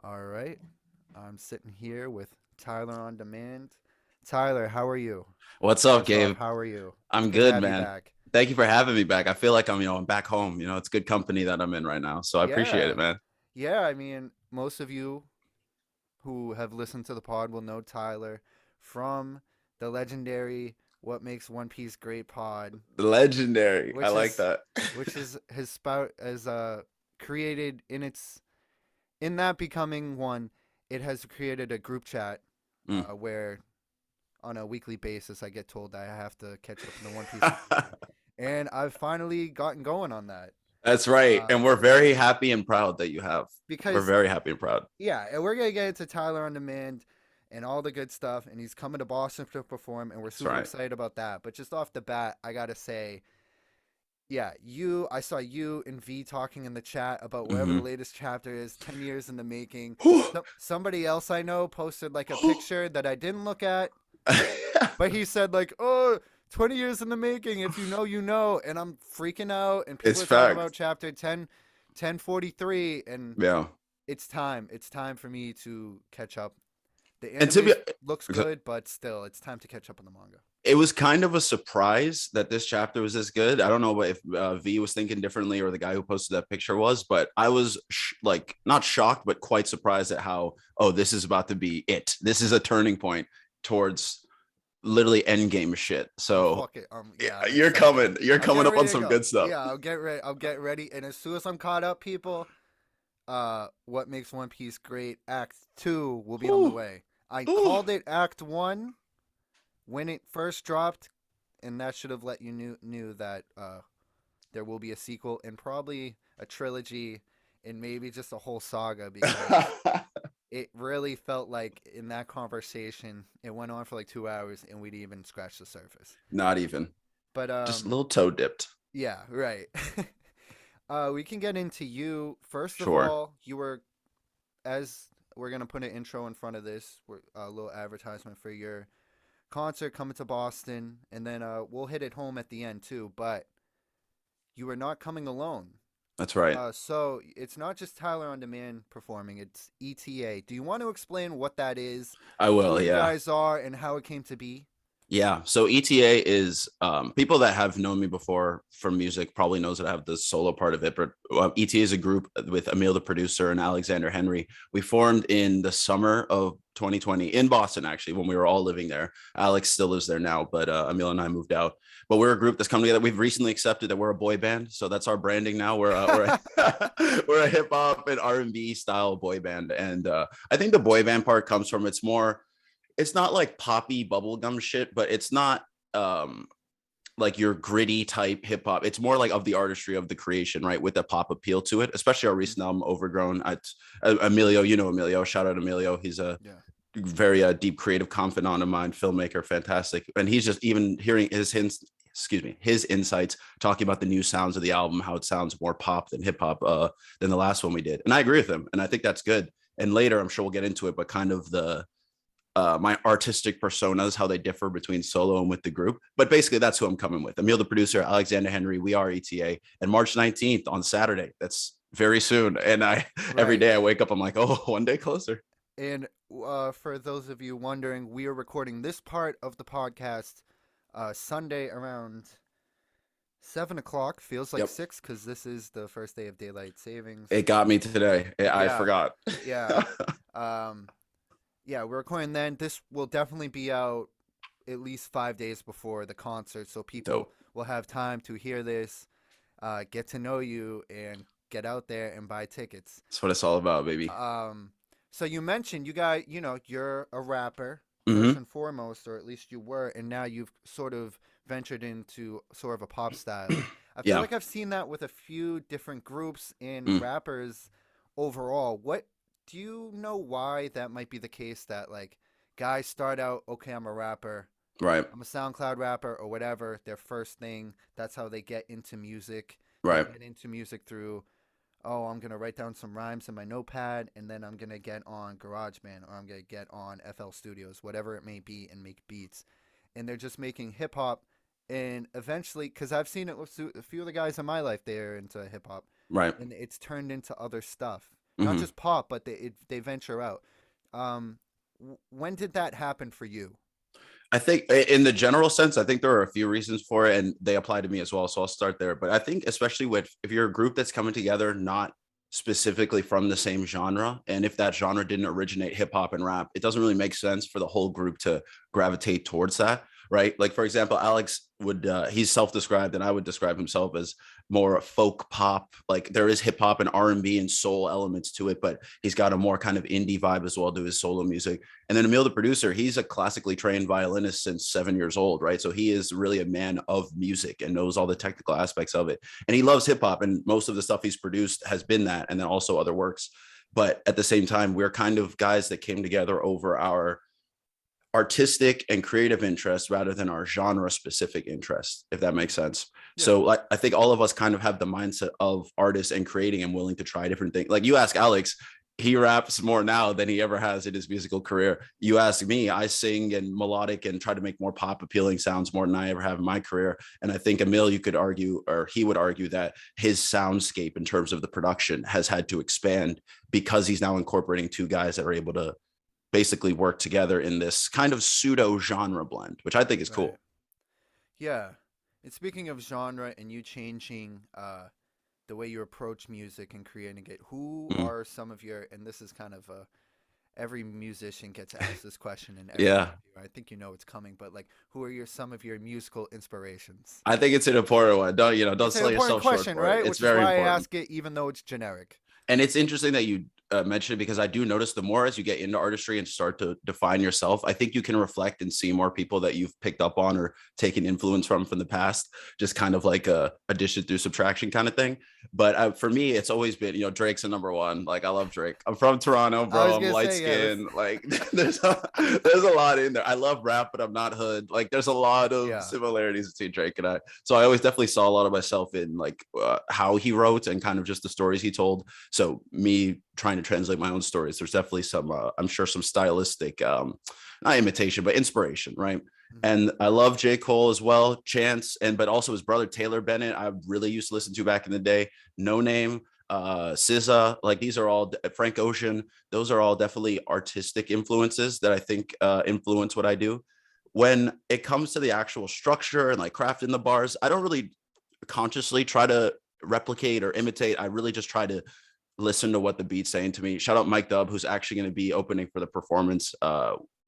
All right. I'm sitting here with Tyler OnDemand. Tyler, how are you? What's up, First off, Gabe? how are you? It's I'm good to good, have you man. back. Thank you for having me back. I feel like I'm back home. It's good company that I'm in right now. So I appreciate Yeah. it, man. Yeah, I mean, most of you who have listened to the pod will know Tyler from the legendary What Makes One Piece Great pod, Legendary. I which like is that. which is his spout as created in that becoming one, it has created a group chat Mm. where on a weekly basis, I get told that I have to catch up on the One Piece manga, and I've finally gotten going on that. That's right. Uh, And we're very happy and proud that you have. We're because very happy and proud. yeah, and we're gonna get into Tyler on Demand and all the good stuff, and he's coming to Boston to perform, and we're That's super right. excited about that. But just off the bat, I gotta say, yeah, I saw you and V talking in the chat about whatever the Hmm. latest chapter is, 10 years in the making. Somebody else I know posted like a picture that I didn't look at. But he said like, "Oh, 20 years in the making. If you know, you know." And I'm freaking out. And people It's are talking fact. about chapter 10, 1043. And Yeah. it's time. It's time for me to catch up. The And to anime be looks good, but still, it's time to catch up on the manga. it was kind of a surprise that this chapter was this good. I don't know if V was thinking differently or the guy who posted that picture was, but I was like not shocked, but quite surprised at how, oh, this is about to be it. This is a turning point towards literally end game shit. I'm So fucking yeah, yeah, I'm you're excited. coming. You're I'm coming getting up ready on to some go. good stuff. Yeah, I'll get ready. I'll get ready. And as soon as I'm caught up, people, what makes One Piece great? Act 2 will be on the Ooh, way. I ooh. called it Act 1 when it first dropped, and that should have let you knew that there will be a sequel and probably a trilogy and maybe just a whole saga because it really felt like in that conversation it went on for like 2 hours and we'd even scratched the surface. Not even. But Just a little toe dipped. yeah, right. We can get into you first of Sure. all. You were as we're gonna put an intro in front of this. We're a little advertisement for your concert coming to Boston, and then we'll hit it home at the end too. But you are not coming alone. That's right. So it's not just Tyler on Demand performing; it's ETA. Do you want to explain what that is, I who will. you Yeah. guys are, and how it came to be? Yeah. So ETA is people that have known me before from music probably knows that I have the solo part of it. But ETA is a group with Emil, the producer, and Alexander Henry. We formed in the summer of 2020 in Boston, actually, when we were all living there. Alex still lives there now, but Emil and I moved out. But we're a group that's come together. We've recently accepted that we're a boy band, so that's our branding now. We're a hip hop and R&B style boy band, and I think the boy band part comes from it's not like poppy bubblegum shit, but it's not like your gritty type hip hop. It's more like of the artistry of the creation, right? With the pop appeal to it, especially our Mhm. recent album, Overgrown. Emilio, you know Emilio. Shout out Emilio. He's a Yeah. very deep creative confidant of mine, filmmaker, fantastic. And he's just even hearing his hints, excuse me, his insights talking about the new sounds of the album, how it sounds more pop than hip hop than the last one we did. And I agree with him. And I think that's good. And later, I'm sure we'll get into it, but kind of the my artistic personas, how they differ between solo and with the group. But basically, that's who I'm coming with. Emil, the producer, Alexander Henry. We are ETA, and March 19th on Saturday. That's very soon. And I every Right. day I wake up, I'm like, oh, one day closer. And for those of you wondering, we are recording this part of the podcast Sunday around 7 o'clock. Feels like Yep, 6 because this is the first day of daylight savings. it got me today. I Yeah, forgot. yeah, um, yeah. We're recording then. This will definitely be out at least 5 days before the concert, so people Dope. will have time to hear this, get to know you, and get out there and buy tickets. That's what it's all about, baby. Um, so you mentioned you got, you're a rapper first Mm-hmm. and foremost, or at least you were, and now you've sort of ventured into sort of a pop style. I feel Yeah. like I've seen that with a few different groups and Mm. rappers overall. What do you know why that might be the case that like guys start out, okay, I'm a rapper, Right. I'm a SoundCloud rapper or whatever, their first thing, that's how they get into music. They Right. get into music through, oh, I'm gonna write down some rhymes in my notepad, and then I'm gonna get on GarageBand or I'm gonna get on FL Studios, whatever it may be, and make beats. And they're just making hip hop, and eventually, because I've seen it with a few of the guys in my life, they're into hip hop, Right. and it's turned into other stuff. not Hmm. just pop, but they venture out. When did that happen for you? I think in the general sense, I think there are a few reasons for it and they apply to me as well. So I'll start there. But I think especially with if you're a group that's coming together, not specifically from the same genre, and if that genre didn't originate hip hop and rap, it doesn't really make sense for the whole group to gravitate towards that. Right. Like, for example, Alex would, he's self described and I would describe himself as more folk pop. Like there is hip hop and R&B and soul elements to it, but he's got a more kind of indie vibe as well to his solo music. And then Emil, the producer, he's a classically trained violinist since 7 years old, right? So he is really a man of music and knows all the technical aspects of it. And he loves hip hop, and most of the stuff he's produced has been that, and then also other works. But at the same time, we're kind of guys that came together over our artistic and creative interests rather than our genre specific interests, if that makes sense. Yeah. So like I think all of us kind of have the mindset of artists and creating and willing to try different things. Like you ask Alex, he raps more now than he ever has in his musical career. You ask me, I sing and melodic and try to make more pop appealing sounds more than I ever have in my career. And I think Emil, you could argue, or he would argue, that his soundscape in terms of the production has had to expand because he's now incorporating two guys that are able to basically work together in this kind of pseudo genre blend, which I think is Right. cool. Yeah. And speaking of genre and you changing the way you approach music and creating it, who Mm. are some of your, and this is kind of every musician gets asked this question in every Yeah. interview. I think you know it's coming, but like, who are some of your musical inspirations? I think it's an important one. Don't It's an sell important yourself short question, for it. right? It's Which is very why I important. ask it, even though it's generic. And it's interesting that you mentioned it because I do notice the more as you get into artistry and start to define yourself, I think you can reflect and see more people that you've picked up on or taken influence from the past, just kind of like a addition through subtraction kind of thing. But for me, it's always been, Drake's a number one. Like I love Drake. I'm from Toronto, I bro. was I'm gonna light say, yeah, skinned. Like there's a lot in there. I love rap, but I'm not hood. Like there's a lot of yeah, similarities between Drake and I. So I always definitely saw a lot of myself in like how he wrote and kind of just the stories he told. So me trying to translate my own stories, there's definitely some I'm sure some stylistic not imitation but inspiration, right? hmm And I love J. Cole as well, Chance, and but also his brother Taylor Bennett I really used to listen to back in the day. No Name, SZA, like these are all Frank Ocean. Those are all definitely artistic influences that I think influence what I do. When it comes to the actual structure and like crafting the bars, I don't really consciously try to replicate or imitate. I really just try to listen to what the beat's saying to me. Shout out Mike Dub, who's actually going to be opening for the performance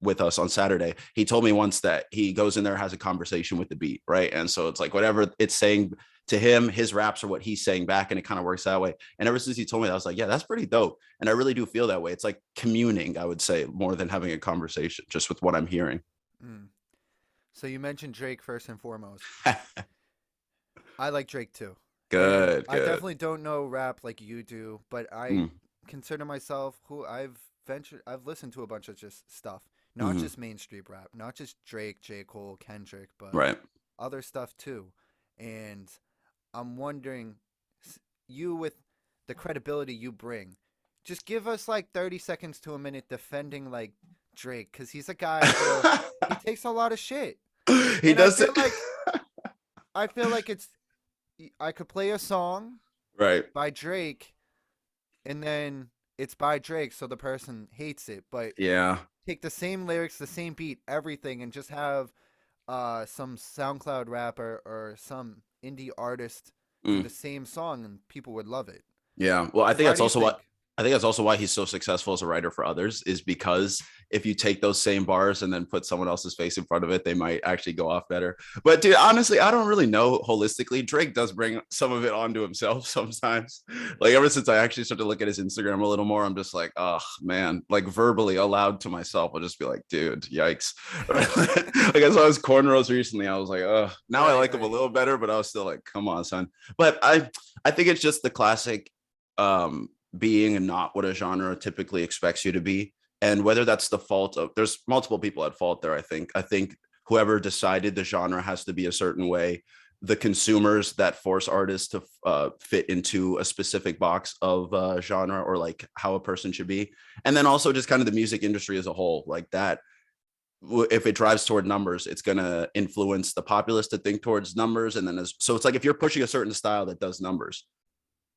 with us on Saturday. He told me once that he goes in there, has a conversation with the beat, right? And so it's like whatever it's saying to him, his raps are what he's saying back, and it kind of works that way. And ever since he told me that, I was like, yeah, that's pretty dope. And I really do feel that way. It's like communing, I would say, more than having a conversation, just with what I'm hearing. mm. So you mentioned Drake first and foremost. I like Drake too. And Good, I good. definitely don't know rap like you do, but I Mm, consider myself who I've listened to a bunch of just stuff, not mm-hmm. just mainstream rap, not just Drake, J. Cole, Kendrick, but Right. other stuff too. And I'm wondering, you with the credibility you bring, just give us like 30 seconds to a minute defending like Drake, because he's a guy who he takes a lot of shit. He And does it. I feel like I could play a song Right. by Drake and then it's by Drake, so the person hates it. But Yeah. take the same lyrics, the same beat, everything, and just have some SoundCloud rapper or some indie artist do Mm. the same song, and people would love it. Yeah. Well, I think Why that's do you also what think? I think that's also why he's so successful as a writer for others is because if you take those same bars and then put someone else's face in front of it, they might actually go off better. But dude, honestly, I don't really know holistically. Drake does bring some of it onto himself sometimes. Like ever since I actually started to look at his Instagram a little more, I'm just like, oh man, like verbally aloud to myself, I'll just be like, dude, yikes. Like I saw his cornrows recently. I was like, oh, now I Right, like him a right. little better, but I was still like, come on, son. But I think it's just the classic being not what a genre typically expects you to be. And whether that's the fault of, there's multiple people at fault there. I think whoever decided the genre has to be a certain way, the consumers that force artists to fit into a specific box of genre or like how a person should be, and then also just kind of the music industry as a whole, like that. If it drives toward numbers, it's going to influence the populace to think towards numbers, and then so it's like if you're pushing a certain style that does numbers,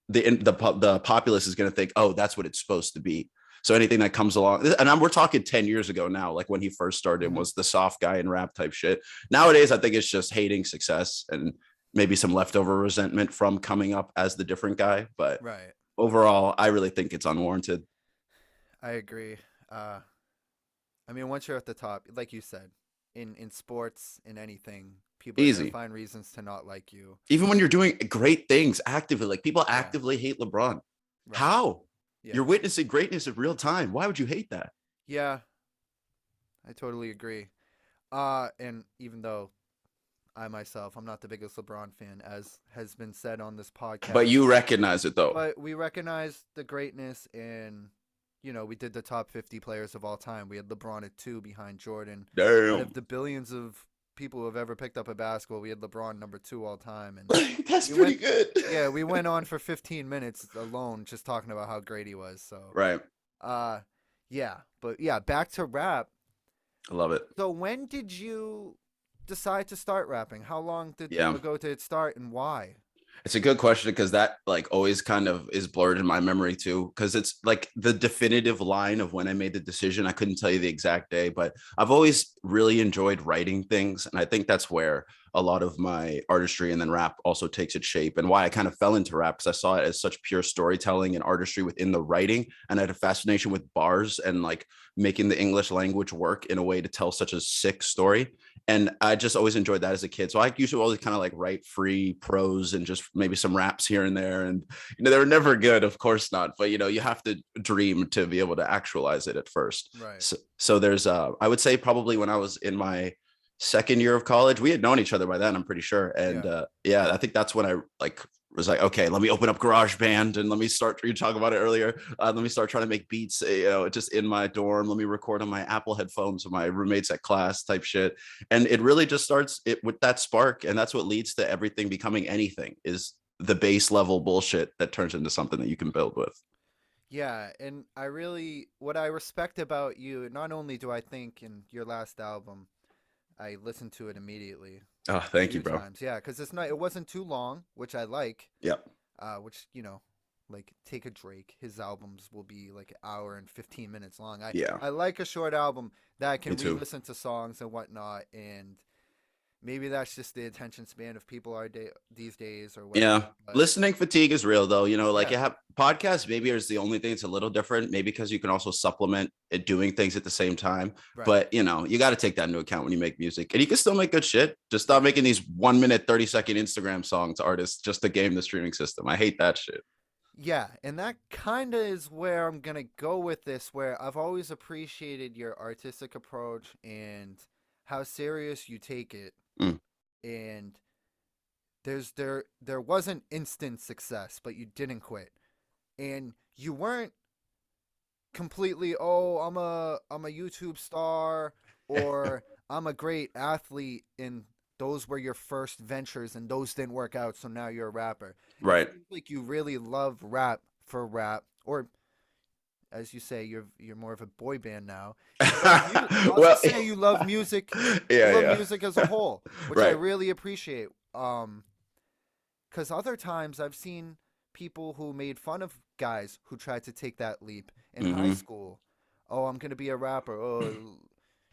the populace is going to think, oh, that's what it's supposed to be. So anything that comes along, and we're talking 10 years ago now, like when he first started and Mhm. was the soft guy in rap type shit. Nowadays, I think it's just hating success and maybe some leftover resentment from coming up as the different guy. But Right. overall, I really think it's unwarranted. I agree. Uh, I mean, once you're at the top, like you said, in sports, in anything, people are gonna Easy. find reasons to not like you. Even when you're doing great things actively, like people Yeah. actively hate LeBron. Right. How? Yeah. You're witnessing greatness in real time. Why would you hate that? Yeah. I totally agree. And even though I myself, I'm not the biggest LeBron fan, as has been said on this But podcast, you recognize it though. but we recognize the greatness and we did the top 50 players of all time. We had LeBron at 2 behind Jordan. Out Damn. of the billions of people who have ever picked up a basketball, we had LeBron number 2 all time, and That's we pretty went good. yeah, we went on for 15 minutes alone just talking about how great he was. So, Right. uh yeah, but yeah, back to rap. I love it. So when did you decide to start rapping? How long Yeah. ago did it start and why? It's a good question because that like always kind of is blurred in my memory too. Because it's like the definitive line of when I made the decision. I couldn't tell you the exact day, but I've always really enjoyed writing things. And I think that's where a lot of my artistry and then rap also takes its shape and why I kind of fell into rap because I saw it as such pure storytelling and artistry within the writing. And I had a fascination with bars and like making the English language work in a way to tell such a sick story. And I just always enjoyed that as a kid. So I used to always kind of like write free prose and just maybe some raps here and there. And they were never good, of course not. But you have to dream to be able to actualize it at first. Right. So there's I would say probably when I was in my second year of college, we had known each other by then, I'm pretty sure. And Yeah. yeah, I think that's when I like was like, okay, let me open up GarageBand and let me start. You talk about it earlier. Let me start trying to make beats, just in my dorm. Let me record on my Apple headphones with my roommates at class, type shit. And it really just starts it with that spark, and that's what leads to everything becoming anything. Is the base level bullshit that turns into something that you can build with. Yeah, and what I respect about you, not only do I think in your last album, I listened to it immediately Oh, a thank you, few bro. times. Yeah, because it wasn't too long, which I like. Yep. Which like take a Drake, his albums will be like an hour and 15 minutes long. I Yeah. I like a short album that I Me can too. re-listen to songs and whatnot, and maybe that's just the attention span of people these days or whatever. Yeah. But Listening fatigue is real though. Like yeah, you have podcasts, maybe is the only thing that's a little different, maybe because you can also supplement it doing things at the same time. right, But you got to take that into account when you make music. And you can still make good shit. Just stop right. making these 1 minute, 30-second Instagram songs, artists, just to game the streaming system. I hate that shit. Yeah, and that kind of is where I'm going to go with this, where I've always appreciated your artistic approach and how serious you take it. Mm, And there wasn't instant success, but you didn't quit. And you weren't completely, "Oh, I'm a YouTube star," or "I'm a great athlete," and those were your first ventures and those didn't work out, so now you're a rapper. It right. seems like you really love rap for rap, or as you say, you're more of a boy band now. You love music. I'll Well, just say you love music. You yeah, love yeah. music as a whole, which I Right. really appreciate. Because other times I've seen people who made fun of guys who tried to take that leap in high Hmm. school. Oh, I'm gonna be a rapper. Oh,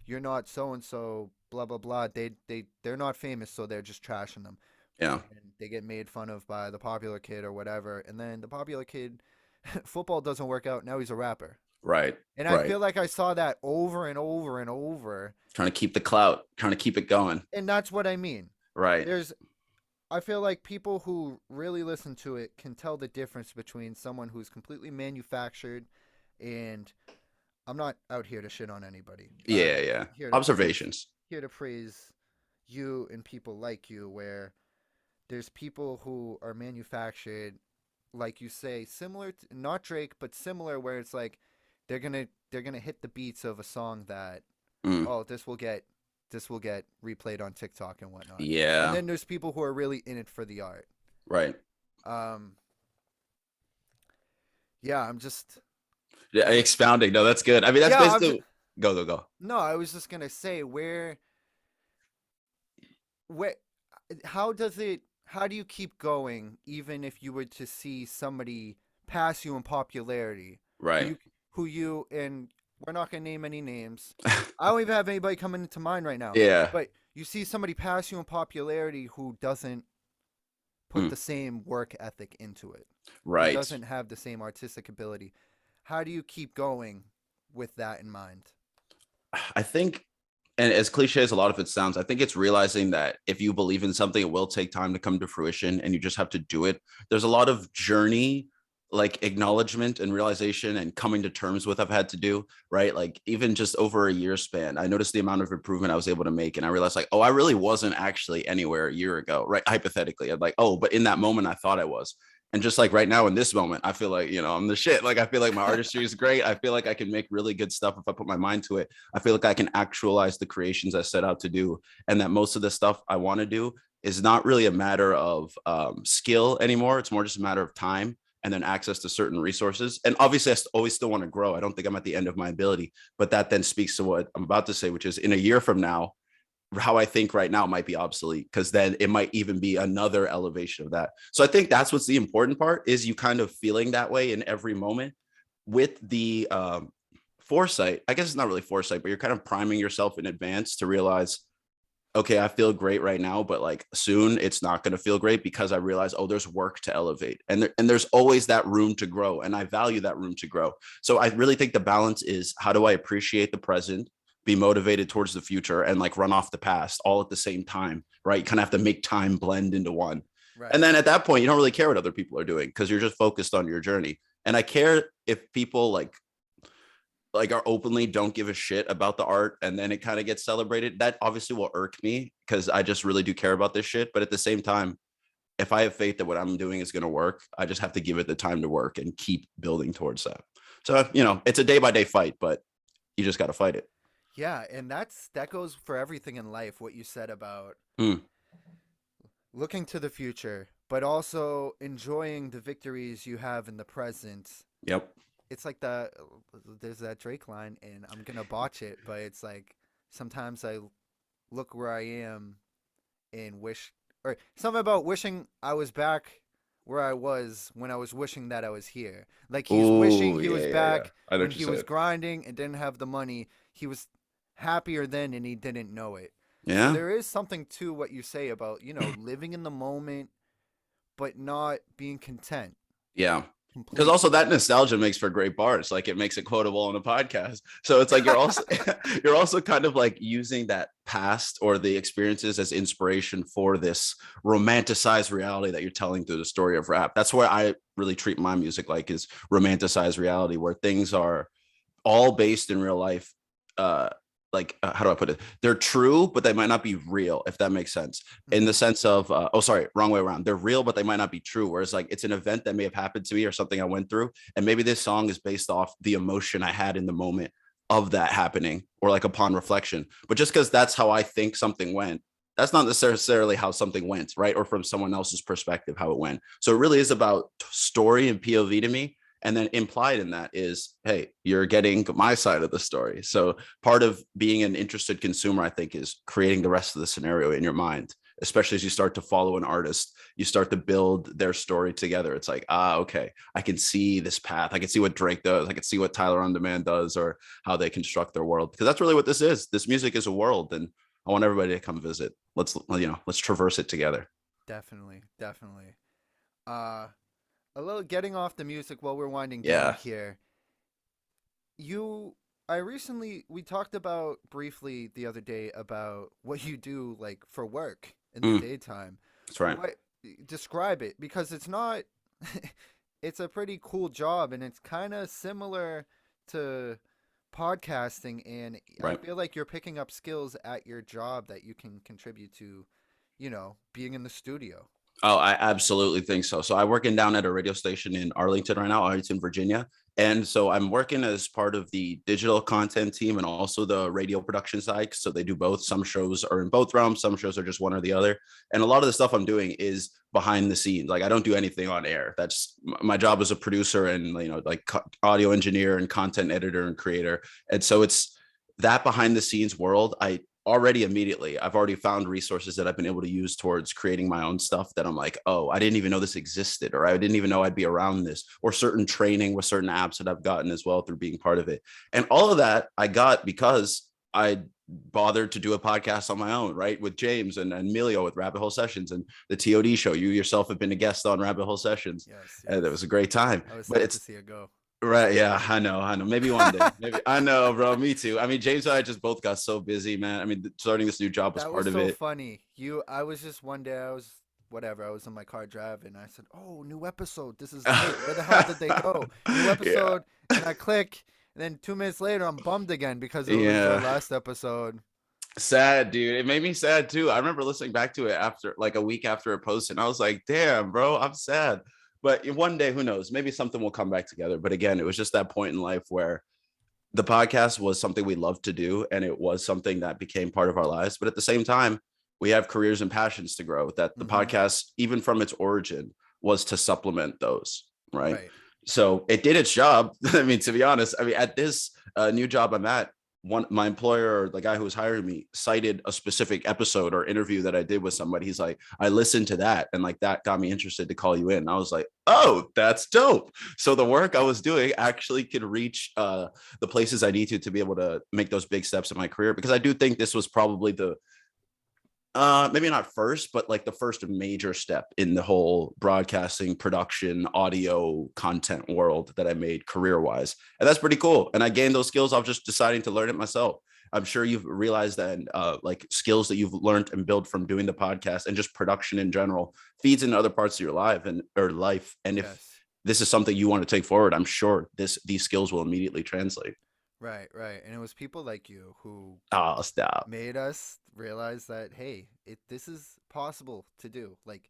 you're not so and so. Blah blah blah. They're not famous, so they're just trashing them, Yeah. and they get made fun of by the popular kid or whatever. And then the popular kid, football doesn't work out. Now he's a rapper. Right. And I Right. feel like I saw that over and over and over. Trying to keep the clout, trying to keep it going. And that's what I mean. Right. There's I feel like people who really listen to it can tell the difference between someone who's completely manufactured and I'm not out here to shit on anybody. Yeah, yeah. Here to praise Observations. here to praise you and people like you where there's people who are manufactured like you say similar to, not Drake but similar where it's like they're going to hit the beats of a song that Mm, oh this will get replayed on TikTok and whatnot. And yeah. then there's people who are really in it for the art. Right. Um, yeah, I'm just, Yeah. I'm, Expounding. No, that's good. I mean, that's yeah, I'm just, basically go, go, go. no, I was just gonna say where, how does it? how do you keep going even if you were to see somebody pass you in popularity, who Right. you who you and we're not gonna name any names. I don't even have anybody coming into mind right now, Yeah. but you see somebody pass you in popularity who doesn't put Hmm. the same work ethic into it, who Right. doesn't have the same artistic ability. How do you keep going with that in mind? I think, and as cliche as a lot of it sounds, I think it's realizing that if you believe in something, it will take time to come to fruition and you just have to do it. There's a lot of journey, like acknowledgement and realization and coming to terms with I've had to do, right? Like even just over a year span, I noticed the amount of improvement I was able to make. And I realized like, oh, I really wasn't actually anywhere a year ago, right? Hypothetically, I'm like, oh, but in that moment, I thought I was. And just like right now in this moment, I feel like, I'm the shit. Like I feel like my artistry is great. I feel like I can make really good stuff if I put my mind to it. I feel like I can actualize the creations I set out to do, and that most of the stuff I want to do is not really a matter of skill anymore. It's more just a matter of time and then access to certain resources. And obviously, I always still want to grow. I don't think I'm at the end of my ability, but that then speaks to what I'm about to say, which is in a year from now, how I think right now might be obsolete because then it might even be another elevation of that. So I think that's what's the important part is you kind of feeling that way in every moment with the foresight. I guess it's not really foresight, but you're kind of priming yourself in advance to realize, okay, I feel great right now, but like soon it's not going to feel great because I realize, oh, there's work to elevate, and there's always that room to grow, and I value that room to grow. So I really think the balance is how do I appreciate the present, be motivated towards the future, and like run off the past all at the same time, right? You kind of have to make time blend into one. And Right. then at that point, you don't really care what other people are doing because you're just focused on your journey. And I care if people like are openly don't give a shit about the art and then it kind of gets celebrated. That obviously will irk me because I just really do care about this shit. But at the same time, if I have faith that what I'm doing is going to work, I just have to give it the time to work and keep building towards that. So, it's a day by day fight, but you just got to fight it. Yeah, and that goes for everything in life. What you said about Mm, looking to the future, but also enjoying the victories you have in the present. yep. It's like there's that Drake line, and I'm gonna botch it, but it's like sometimes I look where I am and wish, or something about wishing I was back where I was when I was wishing that I was here. Like he's wishing Oh, he was yeah, yeah, yeah. back I know when what you he was said. grinding and didn't have the money. He was happier then and he didn't know it. So Yeah. there is something to what you say about, living in the moment but not being content Yeah. Because also completely. that nostalgia makes for great bars. Like it makes it quotable on a podcast. So it's like you're also you're also kind of like using that past or the experiences as inspiration for this romanticized reality that you're telling through the story of rap. That's where I really treat my music like is romanticized reality where things are all based in real life. uh how do I put it? They're true, but they might not be real, if that makes sense. In the Hmm. sense of, oh, sorry, wrong way around. They're real, but they might not be true. Whereas, like, it's an event that may have happened to me or something I went through, and maybe this song is based off the emotion I had in the moment of that happening, or like upon reflection. But just because that's how I think something went, that's not necessarily how something went, right? Or from someone else's perspective, how it went. So it really is about story and POV to me. And then implied in that is, hey, you're getting my side of the story. So part of being an interested consumer, I think, is creating the rest of the scenario in your mind, especially as you start to follow an artist, you start to build their story together. It's like, okay, I can see this path. I can see what Drake does. I can see what Tyler OnDemand does or how they construct their world. Because that's really what this is. This music is a world. And I want everybody to come visit. Let's traverse it together. Definitely, definitely. Uh, a little getting off the music while we're winding down Yeah. here. You, I recently we talked about briefly the other day about what you do like for work in the Mm, daytime. that's right. What describe it because it's not. It's a pretty cool job and it's kind of similar to podcasting, and I Right. feel like you're picking up skills at your job that you can contribute to, being in the studio. Oh, I absolutely think so. So I working down at a radio station in Arlington right now, Arlington, Virginia. And so I'm working as part of the digital content team and also the radio production side. So they do both. Some shows are in both realms, some shows are just one or the other. And a lot of the stuff I'm doing is behind the scenes. Like I don't do anything on air. That's my job as a producer and like audio engineer and content editor and creator. And so it's that behind the scenes world. already immediately, I've already found resources that I've been able to use towards creating my own stuff that I'm like, oh, I didn't even know this existed, or I didn't even know I'd be around this, or certain training with certain apps that I've gotten as well through being part of it. And all of that I got because I bothered to do a podcast on my own, right? With James and Emilio with Rabbit Hole Sessions and the TOD show. You yourself have been a guest on Rabbit Hole Sessions. Yes, And it yes. was a great time. I was But sad to it's see it go. right. Yeah, I know. Maybe one day. Maybe I know, bro. Me too. I mean, James and I just both got so busy, man. I mean, starting this new job was That part was of so it. funny. I was just one day, I was whatever. I was in my car driving. I said, "Oh, new episode. This is lit. Where the hell did they go? New Yeah. episode." And I click, and then 2 minutes later, I'm bummed again because it was the Yeah. last episode. Sad, dude. It made me sad too. I remember listening back to it after like a week after it posted. And I was like, damn, bro, I'm sad. But one day, who knows? Maybe something will come back together. But again, it was just that point in life where the podcast was something we loved to do. And it was something that became part of our lives. But at the same time, we have careers and passions to grow. That the Mm-hmm. podcast, even from its origin, was to supplement those. Right. Right. So it did its job. I mean, to be honest, I mean, at this new job I'm at, one my employer or the guy who was hiring me cited a specific episode or interview that I did with somebody. He's like, I listened to that and like that got me interested to call you in. And I was like, oh, that's dope. So the work I was doing actually could reach the places I need to be able to make those big steps in my career, because I do think this was probably the maybe not first, but like the first major step in the whole broadcasting, production, audio content world that I made career wise. And that's pretty cool. And I gained those skills off just deciding to learn it myself. I'm sure you've realized that like skills that you've learned and built from doing the podcast and just production in general feeds into other parts of your life and or life. And if Yes. this is something you want to take forward, I'm sure these skills will immediately translate. Right. Right. And it was people like you who Oh, stop. made us realize that hey, this is possible to do. Like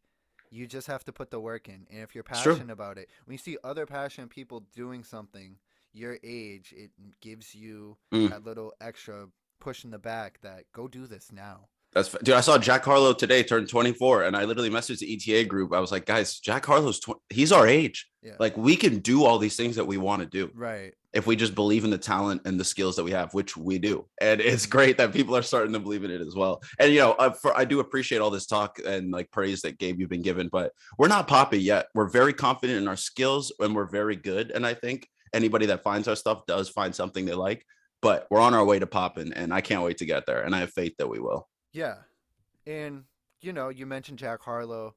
you just have to put the work in. And if you're It's true. passionate about it, when you see other passionate people doing something your age, it gives you Mm. that little extra push in the back that go do this now. Dude. I saw Jack Harlow today turn 24, and I literally messaged the ETA group. I was like, guys, Jack Harlow's he's our age. Yeah. Like we can do all these things that we want to do Right. if we just believe in the talent and the skills that we have, which we do. And it's great that people are starting to believe in it as well. And I do appreciate all this talk and like praise that Gabe you've been given, but we're not poppy yet. We're very confident in our skills and we're very good. And I think anybody that finds our stuff does find something they like. But we're on our way to popping, and I can't wait to get there. And I have faith that we will. Yeah. And you mentioned Jack Harlow.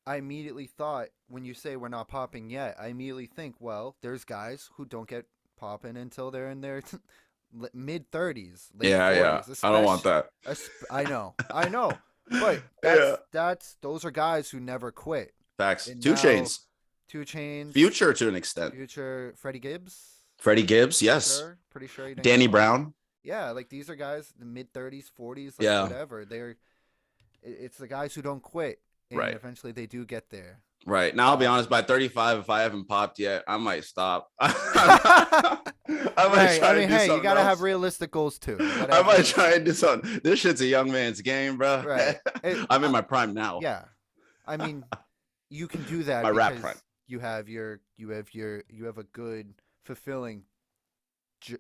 I immediately thought when you say we're not popping yet, I immediately think, well, there's guys who don't get popping until they're in their mid 30s, late Yeah, yeah. 40s, I don't want especially. that. I know, but Yeah. that's those are guys who never quit. Facts. And Two now, Chains. 2 Chains, Future to an extent. Future, Freddie Gibbs, Freddie Gibbs, yes. pretty sure he didn't get Danny popping. Brown. Yeah, like these are guys in the mid 30s, 40s, like Yeah. whatever. It's the guys who don't quit, and Right. eventually they do get there. Right. Now I'll be Um, honest, by 35, if I haven't popped yet, I might stop. I might right. try I and mean, do hey, you something gotta have else. realistic goals too. You gotta I have might realistic try and do goals. something. This shit's a young man's game, bro. Right. I'm in my prime now. Yeah. I mean, you can do that My rap because prime. you have a good, fulfilling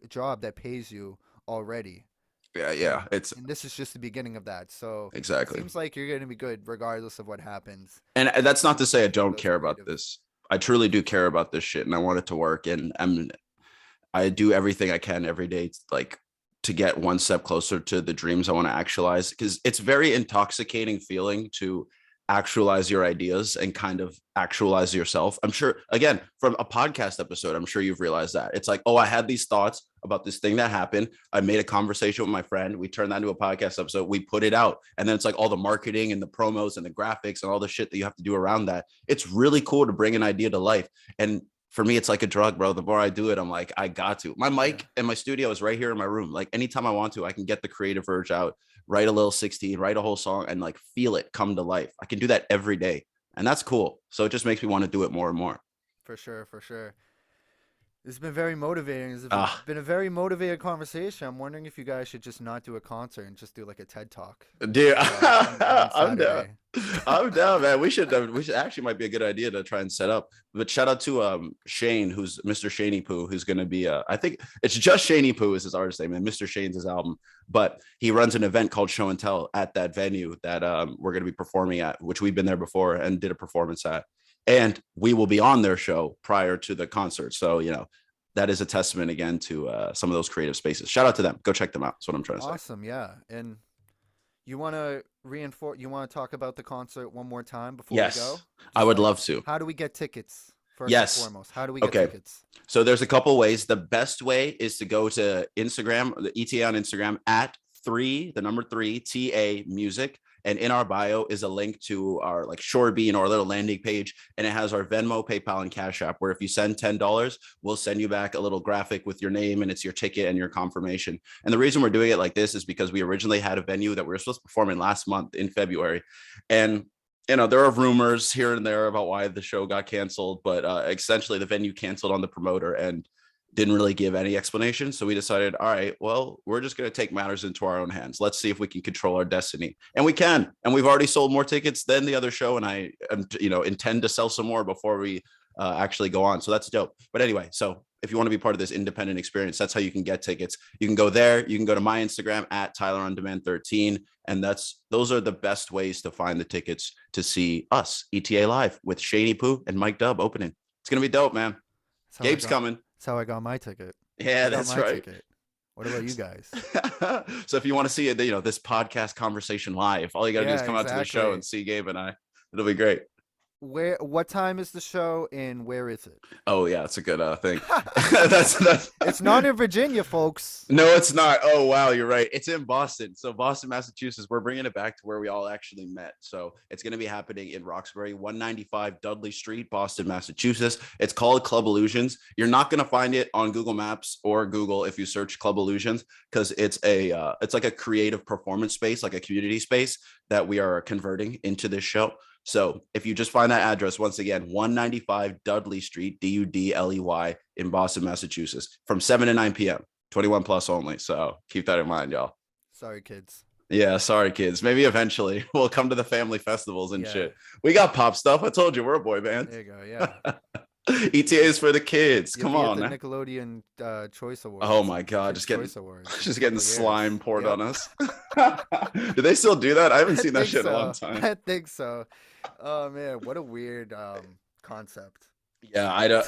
job that pays you already. Yeah, And yeah. It's and this is just the beginning of that. So it exactly. seems like you're going to be good regardless of what happens. And that's not to say I One of don't those care about creative. this. I truly do care about this shit and I want it to work. And I do everything I can every day, like to get one step closer to the dreams I want to actualize. Because it's very intoxicating feeling to actualize your ideas and kind of actualize yourself. I'm sure, again, from a podcast episode, I'm sure you've realized that. It's like, oh, I had these thoughts about this thing that happened. I made a conversation with my friend. We turned that into a podcast episode. We put it out. And then it's like all the marketing and the promos and the graphics and all the shit that you have to do around that. It's really cool to bring an idea to life. And for me, it's like a drug, bro. The more I do it, I'm like, I got to. My Yeah. mic and my studio is right here in my room. Like anytime I want to, I can get the creative urge out, write a little 16, write a whole song, and like feel it come to life. I can do that every day. And that's cool. So it just makes me want to do it more and more. For sure, for sure. It's been very motivating. It's Ah, been a very motivated conversation. I'm wondering if you guys should just not do a concert and just do like a TED Talk dude, on I'm down. Saturday. I'm down, man. We should actually might be a good idea to try and set up. But shout out to Shane, who's Mr. Shaney Poo, who's gonna be I think it's just Shaney Poo is his artist name, and Mr. Shane's his album. But he runs an event called Show and Tell at that venue that we're gonna be performing at, which we've been there before and did a performance at. And we will be on their show prior to the concert. So, that is a testament again to some of those creative spaces. Shout out to them. Go check them out. That's what I'm trying to say. Awesome, yeah. And you want to reinforce? You want to talk about the concert one more time before we go? Yes, I Just would like, love to. how do we get tickets? First and Yes. foremost, how do we get Okay. tickets? So there's a couple ways. The best way is to go to Instagram, the ETA on Instagram at the number three, TA music. And in our bio is a link to our like Shore Bean or our little landing page. And it has our Venmo, PayPal, and Cash App, where if you send $10, we'll send you back a little graphic with your name and it's your ticket and your confirmation. And the reason we're doing it like this is because we originally had a venue that we were supposed to perform in last month in February. And there are rumors here and there about why the show got canceled, but essentially the venue canceled on the promoter and didn't really give any explanation. So we decided, all right, well, we're just going to take matters into our own hands. Let's see if we can control our destiny. And we can. And we've already sold more tickets than the other show. And I intend to sell some more before we actually go on. So that's dope. But anyway, so if you want to be part of this independent experience, that's how you can get tickets. You can go there. You can go to my Instagram at Tyler OnDemand 13. And those are the best ways to find the tickets to see us, ETA Live, with Shady Poo and Mike Dub opening. It's going to be dope, man. Gabe's coming. That's how I got my ticket. Yeah, that's right. Ticket. What about you guys? So if you want to see this podcast conversation live, all you got to do is come out to the show and see Gabe and I. It'll be great. What time is the show and where is it? Oh yeah, it's a good thing. that's It's not in Virginia, folks. No, it's not. Oh wow, you're right. It's in Boston. So Boston, Massachusetts. We're bringing it back to where we all actually met. So it's going to be happening in Roxbury, 195 Dudley Street, Boston, Massachusetts. It's called Club Illusions. You're not going to find it on Google Maps or Google if you search Club Illusions, because it's like a creative performance space, like a community space that we are converting into this show. So if you just find that address, once again, 195 Dudley Street, Dudley, in Boston, Massachusetts, from 7 to 9 p.m., 21 plus only. So keep that in mind, y'all. Sorry, kids. Yeah, sorry, kids. Maybe eventually we'll come to the family festivals and shit. We got pop stuff. I told you, we're a boy band. There you go, yeah. ETA is for the kids. Come on. The Nickelodeon Choice Awards. Oh my God. Just getting slime poured on us. Do they still do that? I haven't seen that shit in a long time. I think so. Oh man, what a weird concept. Yeah,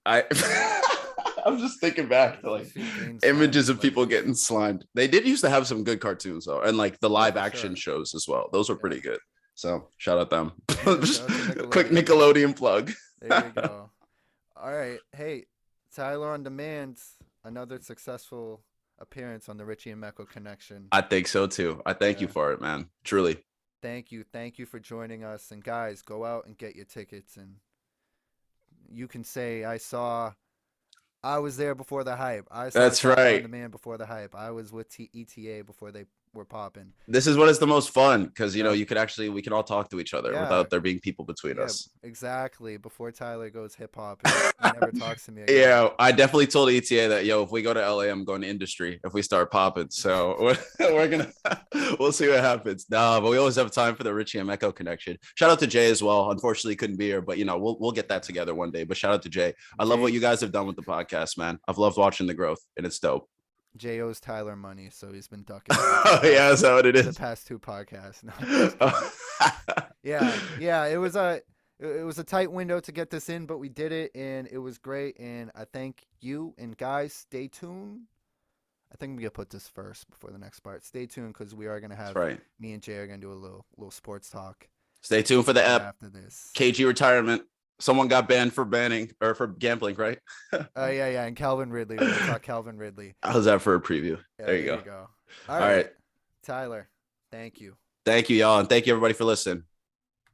I'm just thinking back to like images of people getting slimed. They did used to have some good cartoons though, and like the live action shows as well. Those were pretty good. So shout out them. Quick Nickelodeon plug. There you go. All right. Hey, Tyler OnDemand, another successful appearance on the Richie and Mecco Connection. I think so too. I thank you for it, man. Truly. Thank you for joining us. And guys, go out and get your tickets. And you can say, I was there before the hype. That's right. OnDemand before the hype. I was with ETA before they were popping. This is what is the most fun, because we can all talk to each other without there being people between us. Exactly. Before Tyler goes hip hop, he never talks to me again. Yeah, I definitely told ETA that if we go to LA, I'm going to industry if we start popping. So we'll see what happens. No, but we always have time for the Richie and Mecco connection. Shout out to Jay as well. Unfortunately, couldn't be here, but we'll get that together one day. But shout out to Jay. I love what you guys have done with the podcast, man. I've loved watching the growth, and it's dope. Jay owes Tyler money, so he's been ducking. Oh yeah, that's how it is. The past two podcasts. No, yeah. It was a tight window to get this in, but we did it, and it was great. And I thank you. And guys, stay tuned. I think I'm gonna put this first before the next part. Stay tuned, because we are gonna have me and Jay are gonna do a little sports talk. Stay tuned for the app after this. KG retirement. Someone got banned for for gambling, right? Yeah. And Calvin Ridley. We're gonna talk Calvin Ridley. How's that for a preview? Yeah, there you go. All right. Tyler, thank you. Thank you, y'all. And thank you, everybody, for listening.